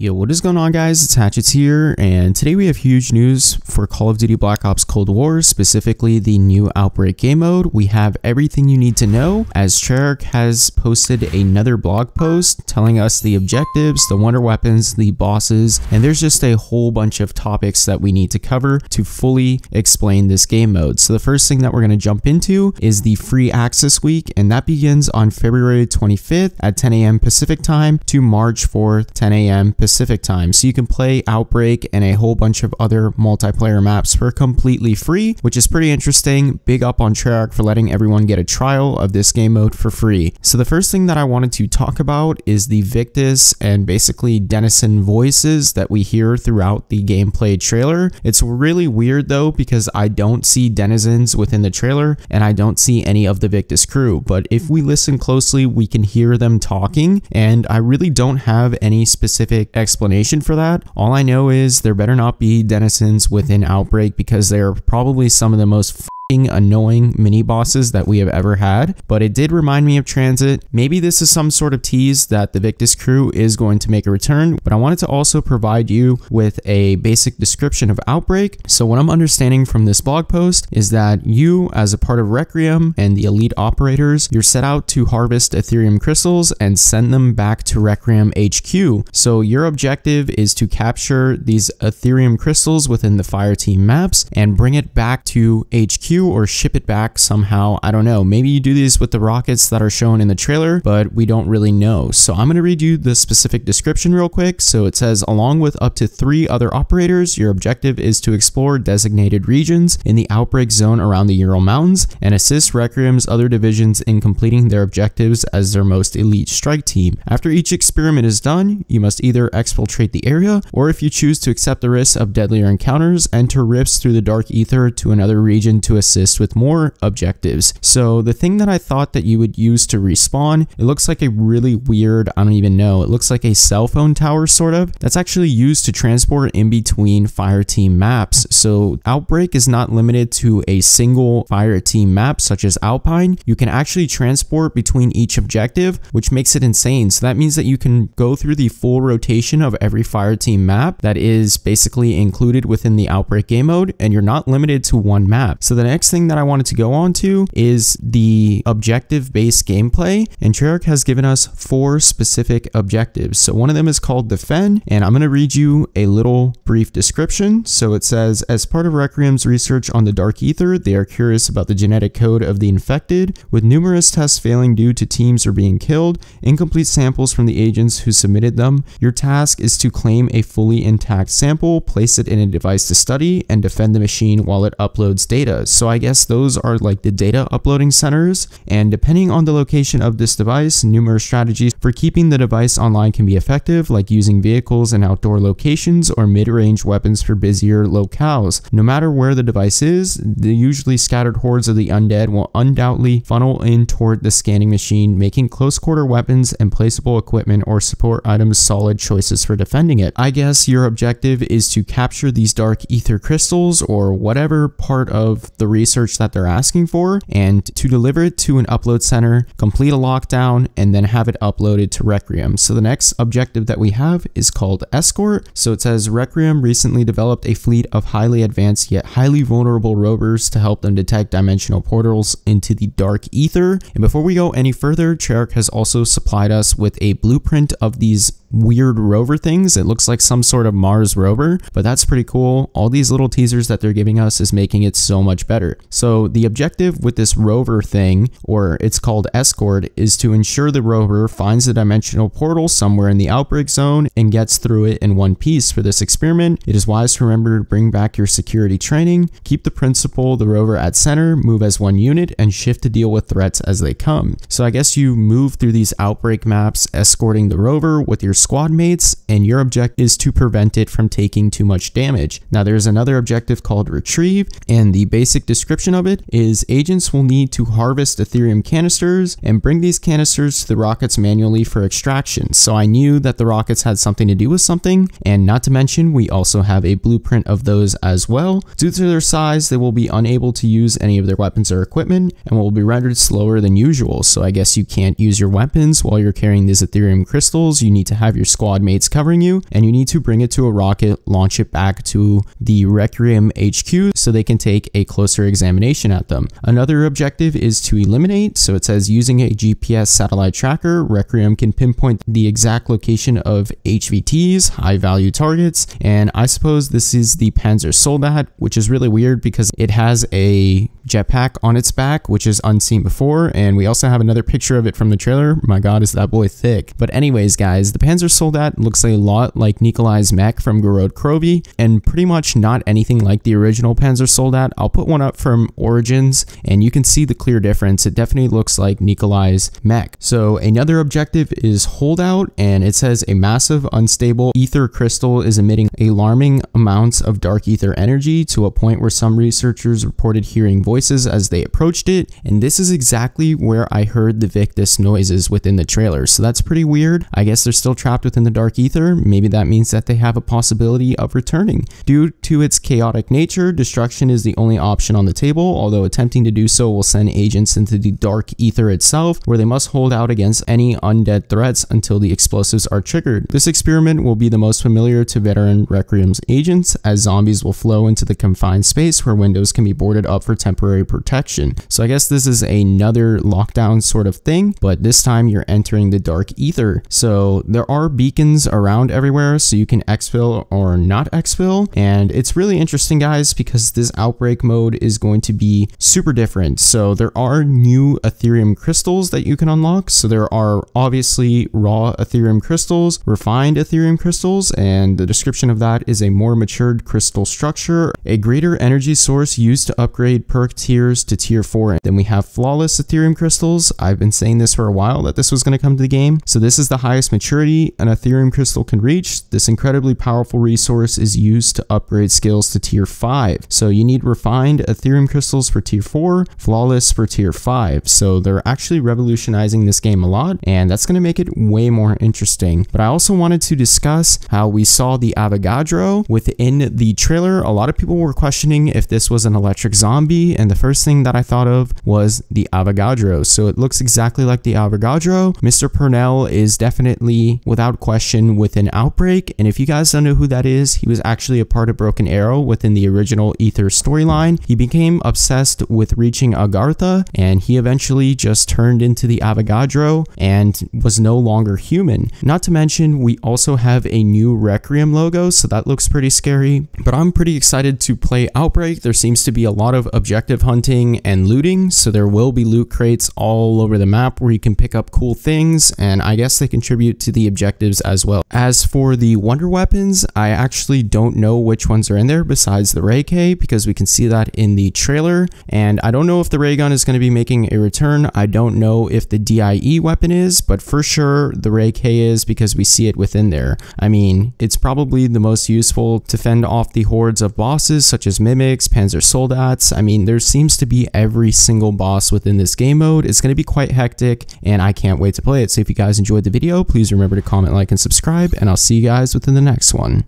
Yo, what is going on, guys? It's Hatchets here, and today we have huge news for Call of Duty Black Ops Cold War, specifically the new Outbreak game mode. We have everything you need to know, as Treyarch has posted another blog post telling us the objectives, the wonder weapons, the bosses, and there's just a whole bunch of topics that we need to cover to fully explain this game mode. So the first thing that we're going to jump into is the free access week, and that begins on February 25th at 10 a.m. Pacific time to March 4th, 10 a.m. Pacific time. So you can play Outbreak and a whole bunch of other multiplayer maps for completely free, which is pretty interesting. Big up on Treyarch for letting everyone get a trial of this game mode for free. So the first thing that I wanted to talk about is the Victis and basically Denizen voices that we hear throughout the gameplay trailer. It's really weird though, because I don't see Denizens within the trailer and I don't see any of the Victis crew, but if we listen closely we can hear them talking, and I really don't have any specific explanation for that. All I know is there better not be Denizens within Outbreak, because they're probably some of the most annoying mini bosses that we have ever had. But it did remind me of Transit. Maybe this is some sort of tease that the Victis crew is going to make a return, but I wanted to also provide you with a basic description of Outbreak. So what I'm understanding from this blog post is that you, as a part of Requiem and the elite operators, you're set out to harvest Ethereum Crystals and send them back to Requiem HQ. So your objective is to capture these Ethereum Crystals within the Fireteam maps and bring it back to HQ, or ship it back somehow. I don't know. Maybe you do these with the rockets that are shown in the trailer, but we don't really know. So I'm going to read you the specific description real quick. So it says, along with up to 3 other operators, your objective is to explore designated regions in the Outbreak zone around the Ural Mountains and assist Requiem's other divisions in completing their objectives as their most elite strike team. After each experiment is done, you must either exfiltrate the area, or if you choose to accept the risk of deadlier encounters, enter rifts through the dark ether to another region to assist with more objectives. So the thing that I thought that you would use to respawn, it looks like a really weird, I don't even know, it looks like a cell phone tower sort of, that's actually used to transport in between Fireteam maps. So Outbreak is not limited to a single Fireteam map such as Alpine. You can actually transport between each objective, which makes it insane. So that means that you can go through the full rotation of every Fireteam map that is basically included within the Outbreak game mode, and you're not limited to one map. So the next thing that I wanted to go on to is the objective-based gameplay, and Treyarch has given us 4 specific objectives. So one of them is called Defend, and I'm going to read you a little brief description. So it says, as part of Requiem's research on the Dark Ether, they are curious about the genetic code of the infected. With numerous tests failing due to teams are being killed, incomplete samples from the agents who submitted them, your task is to claim a fully intact sample, place it in a device to study, and defend the machine while it uploads data. So I guess those are like the data uploading centers, and depending on the location of this device, numerous strategies for keeping the device online can be effective, like using vehicles in outdoor locations or mid-range weapons for busier locales. No matter where the device is, the usually scattered hordes of the undead will undoubtedly funnel in toward the scanning machine, making close-quarter weapons and placeable equipment or support items solid choices for defending it. I guess your objective is to capture these dark ether crystals or whatever part of the research that they're asking for, and to deliver it to an upload center, complete a lockdown, and then have it uploaded to Requiem. So the next objective that we have is called Escort. So it says, Requiem recently developed a fleet of highly advanced yet highly vulnerable rovers to help them detect dimensional portals into the dark ether. And before we go any further, Treyarch has also supplied us with a blueprint of these weird rover things. It looks like some sort of Mars rover, but that's pretty cool. All these little teasers that they're giving us is making it so much better. So the objective with this rover thing, or it's called Escort, is to ensure the rover finds the dimensional portal somewhere in the Outbreak zone and gets through it in one piece. For this experiment, it is wise to remember to bring back your security training, keep the principal, the rover at center, move as one unit, and shift to deal with threats as they come. So I guess you move through these Outbreak maps escorting the rover with your squad mates, and your objective is to prevent it from taking too much damage. Now there's another objective called Retrieve, and the basic description of it is agents will need to harvest Ethereum canisters and bring these canisters to the rockets manually for extraction. So I knew that the rockets had something to do with something, and not to mention we also have a blueprint of those as well. Due to their size, they will be unable to use any of their weapons or equipment and will be rendered slower than usual. So I guess you can't use your weapons while you're carrying these Ethereum crystals. You need to have have your squad mates covering you, and you need to bring it to a rocket, launch it back to the Requiem HQ so they can take a closer examination at them. Another objective is to eliminate, so it says using a GPS satellite tracker, Requiem can pinpoint the exact location of HVTs, high value targets, and I suppose this is the Panzer Soldat, which is really weird because it has a jetpack on its back, which is unseen before, and we also have another picture of it from the trailer. My god, is that boy thick. But anyways guys, the Panzer Soldat looks a lot like Nikolai's mech from Gorod Krovi, and pretty much not anything like the original Panzer Soldat. I'll put one up from Origins and you can see the clear difference. It definitely looks like Nikolai's mech. So another objective is Holdout, and it says a massive unstable ether crystal is emitting alarming amounts of dark ether energy to a point where some researchers reported hearing voices as they approached it, and this is exactly where I heard the Victis noises within the trailer, so that's pretty weird. I guess they're still trapped within the dark ether. Maybe that means that they have a possibility of returning. Due to its chaotic nature, destruction is the only option on the table, although attempting to do so will send agents into the dark ether itself, where they must hold out against any undead threats until the explosives are triggered. This experiment will be the most familiar to veteran Requiem's agents, as zombies will flow into the confined space where windows can be boarded up for temporary protection. So I guess this is another lockdown sort of thing, but this time you're entering the dark ether. So there are beacons around everywhere, so you can exfil or not exfil, and it's really interesting guys because this Outbreak mode is going to be super different. So there are new Ethereum Crystals that you can unlock. So there are obviously raw Ethereum Crystals, refined Ethereum Crystals, and the description of that is a more matured crystal structure, a greater energy source used to upgrade perk tiers to tier 4. Then we have flawless Ethereum Crystals. I've been saying this for a while that this was going to come to the game. So this is the highest maturity an Ethereum Crystal can reach. This incredibly powerful resource is used to upgrade skills to tier 5. So you need refined Ethereum Crystals for tier 4, flawless for tier 5. So they're actually revolutionizing this game a lot, and that's going to make it way more interesting. But I also wanted to discuss how we saw the Avogadro within the trailer. A lot of people were questioning if this was an electric zombie, and the first thing that I thought of was the Avogadro. So it looks exactly like the Avogadro. Mr. Purnell is definitely, without question, within Outbreak, and if you guys don't know who that is, he was actually a part of Broken Arrow within the original Ether storyline. He became obsessed with reaching Agartha, and he eventually just turned into the Avogadro and was no longer human. Not to mention, we also have a new Requiem logo, so that looks pretty scary, but I'm pretty excited to play Outbreak. There seems to be a lot of objective hunting and looting, so there will be loot crates all over the map where you can pick up cool things, and I guess they contribute to the objectives as well. As for the wonder weapons, I actually don't know which ones are in there besides the Ray K, because we can see that in the trailer, and I don't know if the ray gun is going to be making a return. I don't know if the DIE weapon is, but for sure the Ray K is, because we see it within there. I mean, it's probably the most useful to fend off the hordes of bosses such as Mimics, Panzer Soldats. I mean, there seems to be every single boss within this game mode. It's going to be quite hectic, and I can't wait to play it. So if you guys enjoyed the video, please remember to comment, like, and subscribe, and I'll see you guys within the next one.